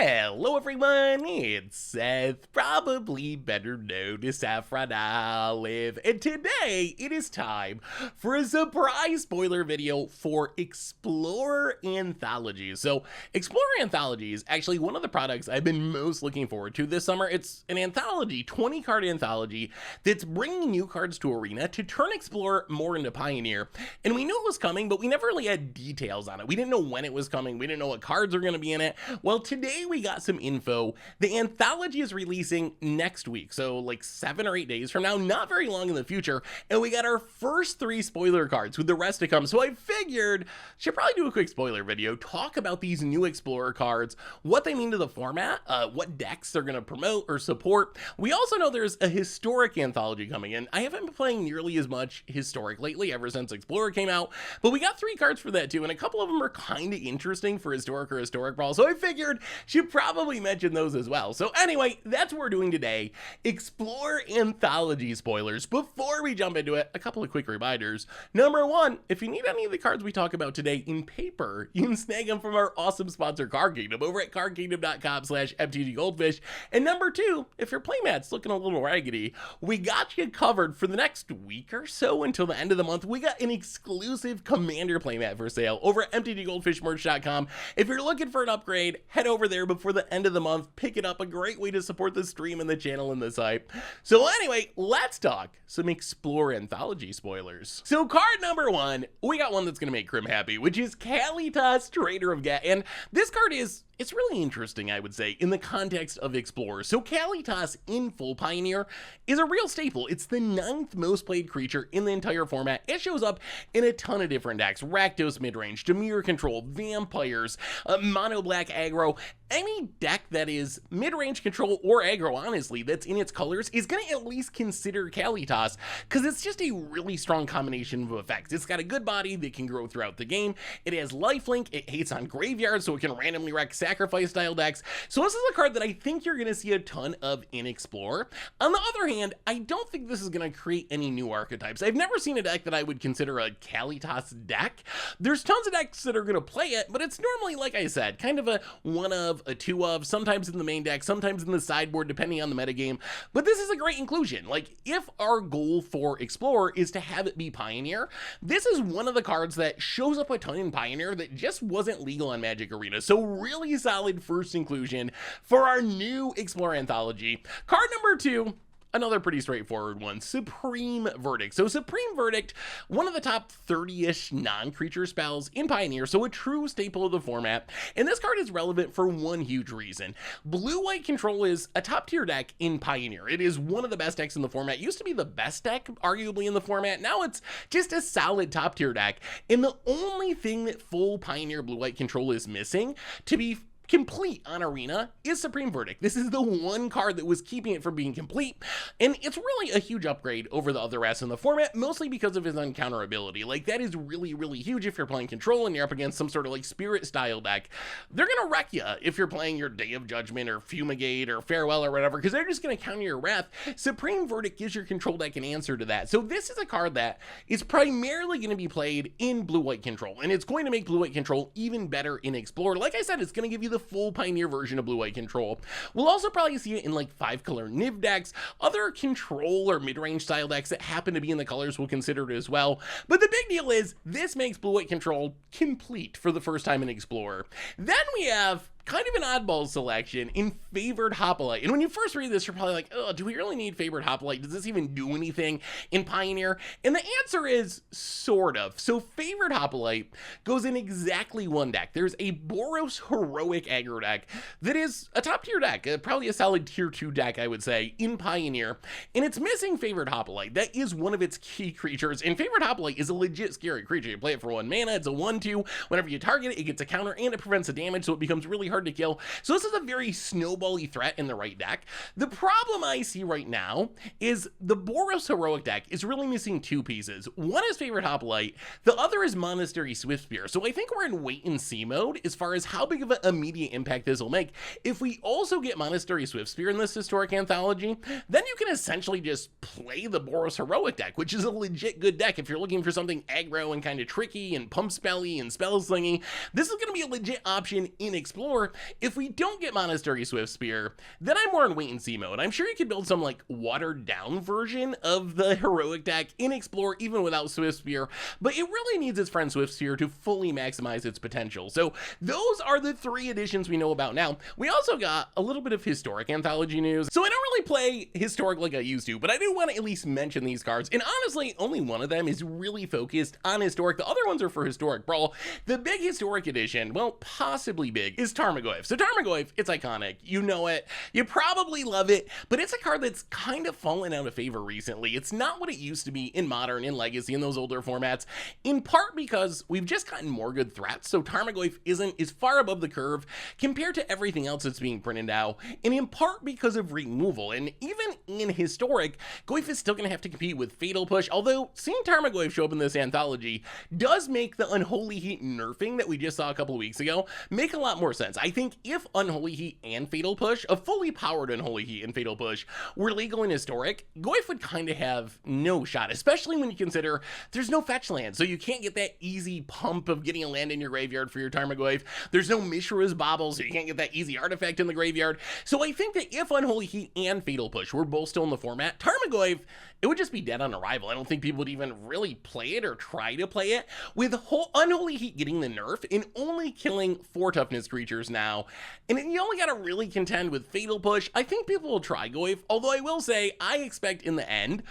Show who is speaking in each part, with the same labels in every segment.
Speaker 1: Hello everyone, it's Seth, probably better known as Saffron Olive, and today it is time for a surprise spoiler video for Explorer Anthology. So Explorer Anthology is actually one of the products I've been most looking forward to this summer. It's an anthology, 20 card anthology, that's bringing new cards to Arena to turn Explorer more into Pioneer. And we knew it was coming, but we never really had details on it. We didn't know when it was coming, we didn't know what cards were going to be in it. Well, today we got some info. The anthology is releasing next week, so like 7 or 8 days from now, not very long in the future, and we got our first 3 spoiler cards with the rest to come. So I figured should probably do a quick spoiler video, talk about these new Explorer cards, what they mean to the format, what decks they're going to promote or support. We also know there's a Historic Anthology coming in. I haven't been playing nearly as much Historic lately ever since Explorer came out, but we got 3 cards for that too, and a couple of them are kind of interesting for Historic or Historic Brawl, so I figured should probably mention those as well. So anyway, that's what we're doing today, Explorer Anthology spoilers. Before we jump into it, a couple of quick reminders. Number 1, if you need any of the cards we talk about today in paper, you can snag them from our awesome sponsor Card Kingdom over at cardkingdom.com/MTGGoldfish. And number 2, if your playmat's looking a little raggedy, we got you covered for the next week or so until the end of the month. We got an exclusive Commander playmat for sale over at MTGGoldfishmerch.com. If you're looking for an upgrade, head over there before the end of the month, pick it up. A great way to support the stream and the channel and the site. So anyway, let's talk some Explorer Anthology spoilers. So card number 1, we got one that's gonna make Crim happy, which is Kalitas, Traitor of Ghet. And this card it's really interesting, I would say, in the context of Explorer. So Kalitas in full Pioneer is a real staple. It's the 9th most played creature in the entire format. It shows up in a ton of different decks: Rakdos midrange, Dimir control, vampires, mono black aggro. Any deck that is mid-range control or aggro, honestly, that's in its colors is going to at least consider Kalitas, because it's just a really strong combination of effects. It's got a good body that can grow throughout the game. It has lifelink. It hates on graveyards, so it can randomly wreck sacrifice style decks. So this is a card that I think you're going to see a ton of in Explorer. On the other hand, I don't think this is going to create any new archetypes. I've never seen a deck that I would consider a Kalitas deck. There's tons of decks that are going to play it, but it's normally, like I said, kind of a one of, a two of, sometimes in the main deck, sometimes in the sideboard, depending on the metagame. But this is a great inclusion. Like, if our goal for Explorer is to have it be Pioneer, this is one of the cards that shows up a ton in Pioneer that just wasn't legal on Magic Arena. So really solid first inclusion for our new Explorer Anthology. Card number 2, another pretty straightforward one, Supreme Verdict. So Supreme Verdict, one of the top 30-ish non-creature spells in Pioneer, so a true staple of the format. And this card is relevant for one huge reason. Blue-white control is a top-tier deck in Pioneer. It is one of the best decks in the format. It used to be the best deck, arguably, in the format. Now it's just a solid top-tier deck. And the only thing that full Pioneer blue-white control is missing to be complete on Arena is Supreme Verdict. This is the one card that was keeping it from being complete, and it's really a huge upgrade over the other S in the format, mostly because of his uncounterability. Like, that is really, really huge if you're playing control and you're up against some sort of like spirit style deck. They're gonna wreck you if you're playing your Day of Judgment or Fumigate or Farewell or whatever, because they're just gonna counter your wrath. Supreme Verdict gives your control deck an answer to that. So this is a card that is primarily going to be played in blue-white control, and it's going to make blue-white control even better in Explorer. Like I said, it's going to give you the full Pioneer version of blue-white control. We'll also probably see it in like 5-color Niv decks. Other control or mid-range style decks that happen to be in the colors will consider it as well. But the big deal is this makes blue-white control complete for the first time in Explorer. Then we have kind of an oddball selection in Favored Hoplite. And when you first read this, you're probably like, oh, do we really need Favored Hoplite? Does this even do anything in Pioneer? And the answer is sort of. So Favored Hoplite goes in exactly one deck. There's a Boros Heroic aggro deck that is a top tier deck, probably a solid tier 2 deck, I would say, in Pioneer. And it's missing Favored Hoplite. That is one of its key creatures. And Favored Hoplite is a legit scary creature. You play it for 1 mana, it's a 1/2. Whenever you target it, it gets a counter and it prevents the damage, so it becomes really hard to kill. So this is a very snowbally threat in the right deck. The problem I see right now is the Boros Heroic deck is really missing 2 pieces. One is Favored Hoplite, the other is Monastery Swiftspear. So I think we're in wait and see mode as far as how big of an immediate impact this will make. If we also get Monastery Swiftspear in this Historic Anthology, then you can essentially just play the Boros Heroic deck, which is a legit good deck if you're looking for something aggro and kind of tricky and pump spelly and spell slingy. This is going to be a legit option in Explorer. Explorer, if we don't get Monastery Swiftspear, then I'm more in wait-and-see mode. I'm sure you could build some, like, watered-down version of the heroic deck in Explorer even without Swiftspear, but it really needs its friend Swiftspear to fully maximize its potential. So those are the 3 additions we know about now. We also got a little bit of Historic Anthology news. So I don't really play Historic like I used to, but I do want to at least mention these cards, and honestly, only one of them is really focused on Historic. The other ones are for Historic Brawl. The big Historic edition, well, possibly big, is Tarmogoyf. So Tarmogoyf, it's iconic. You know it. You probably love it, but it's a card that's kind of fallen out of favor recently. It's not what it used to be in Modern, in Legacy, in those older formats, in part because we've just gotten more good threats, so Tarmogoyf is far above the curve compared to everything else that's being printed now, and in part because of removal. And even in Historic, Goyf is still going to have to compete with Fatal Push, although seeing Tarmogoyf show up in this anthology does make the Unholy Heat nerfing that we just saw a couple of weeks ago make a lot more sense. I think if Unholy Heat and Fatal Push, a fully powered Unholy Heat and Fatal Push, were legal in Historic, Goyf would kind of have no shot, especially when you consider there's no fetch land, so you can't get that easy pump of getting a land in your graveyard for your Tarmogoyf. There's no Mishra's Bauble, so you can't get that easy artifact in the graveyard. So I think that if Unholy Heat and Fatal Push were both still in the format, Tarmogoyf, it would just be dead on arrival. I don't think people would even really play it or try to play it. With Unholy Heat getting the nerf and only killing 4 toughness creatures now, and you only gotta really contend with Fatal Push, I think people will try Goyf, although I will say, I expect in the end,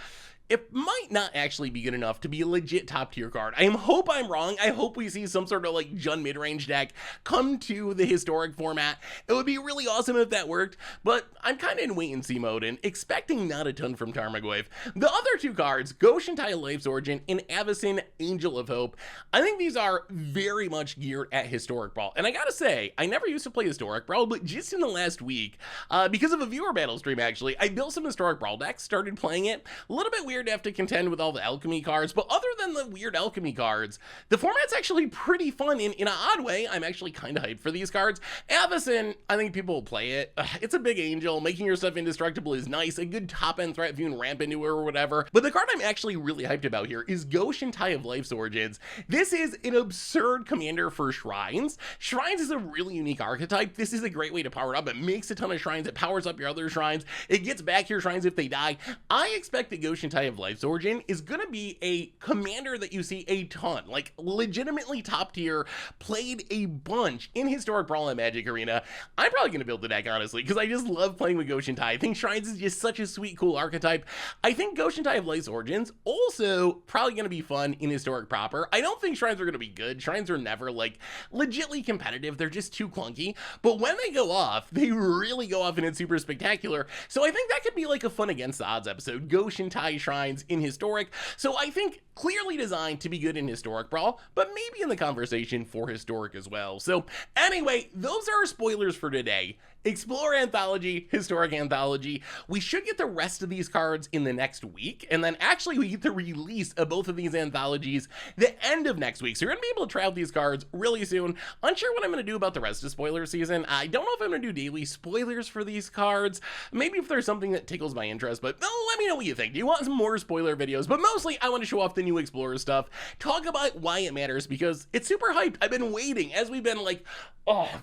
Speaker 1: it might not actually be good enough to be a legit top tier card. I hope I'm wrong. I hope we see some sort of like Jund mid-range deck come to the Historic format. It would be really awesome if that worked, but I'm kind of in wait and see mode and expecting not a ton from Tarmogoyf. The other 2 cards, Goshen Tide of Life's Origin and Avacyn Angel of Hope, I think these are very much geared at Historic Brawl. And I gotta say, I never used to play Historic Brawl, but just in the last week, because of a viewer battle stream actually, I built some Historic Brawl decks, started playing it. A little bit weird to have to contend with all the alchemy cards, but other than the weird alchemy cards, the format's actually pretty fun. In an odd way, I'm actually kind of hyped for these cards. Avacyn, I think people will play it. It's a big angel. Making your stuff indestructible is nice. A good top-end threat if you can ramp into her or whatever. But the card I'm actually really hyped about here is Goshen Tide of Life's Origins. This is an absurd commander for Shrines. Shrines is a really unique archetype. This is a great way to power it up. It makes a ton of Shrines. It powers up your other Shrines. It gets back your Shrines if they die. I expect that Goshen Tide of Life's Origin is gonna be a commander that you see a ton, like legitimately top tier, played a bunch in Historic Brawl and Magic Arena. I'm probably gonna build the deck, honestly, because I just love playing with Goshen Tide. I think Shrines is just such a sweet, cool archetype. I think Goshen Tide of Life's Origins also probably gonna be fun in Historic proper. I don't think Shrines are gonna be good. Shrines are never like legitly competitive. They're just too clunky. But when they go off, they really go off and it's super spectacular. So I think that could be like a fun against the odds episode. Goshen Tide Shrines in Historic. So I think clearly designed to be good in Historic Brawl, but maybe in the conversation for Historic as well. So anyway, those are our spoilers for today. Explorer Anthology, Historic Anthology. We should get the rest of these cards in the next week, and then actually we get the release of both of these anthologies the end of next week. So you're gonna be able to try out these cards really soon. Unsure what I'm gonna do about the rest of spoiler season. I don't know if I'm gonna do daily spoilers for these cards. Maybe if there's something that tickles my interest, but let me know what you think. Do you want some more spoiler videos? But mostly I want to show off the new Explorer stuff, talk about why it matters, because it's super hyped. I've been waiting as we've been like,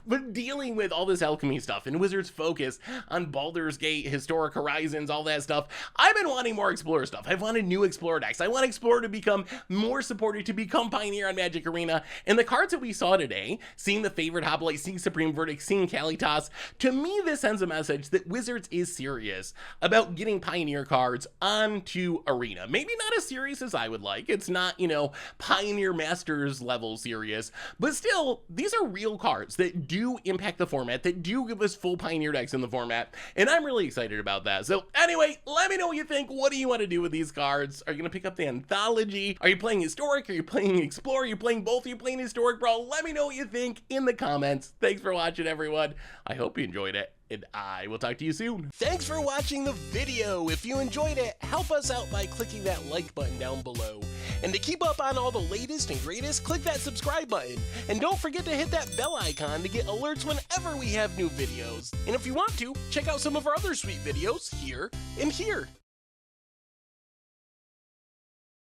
Speaker 1: but dealing with all this alchemy stuff and Wizards focus on Baldur's Gate, Historic Horizons, all that stuff. I've been wanting more Explorer stuff. I've wanted new Explorer decks. I want Explorer to become more supported, to become Pioneer on Magic Arena. And the cards that we saw today, seeing the favorite Hoplite, seeing Supreme Verdict, seeing Kalitas, to me this sends a message that Wizards is serious about getting Pioneer cards onto Arena. Maybe not as serious as I would like. It's not, you know, Pioneer Masters level serious, but still, these are real cards that do impact the format, that do give us full Pioneer decks in the format, and I'm really excited about that. So anyway, let me know what you think. What do you want to do with these cards? Are you going to pick up the Anthology? Are you playing Historic? Are you playing Explorer? Are you playing both? Are you playing Historic Brawl? Let me know what you think in the comments. Thanks for watching, everyone. I hope you enjoyed it, and I will talk to you soon. Thanks for watching the video. If you enjoyed it, help us out by clicking that like button down below. And to keep up on all the latest and greatest, click that subscribe button. And don't forget to hit that bell icon to get alerts whenever we have new videos. And if you want to, check out some of our other sweet videos here and here.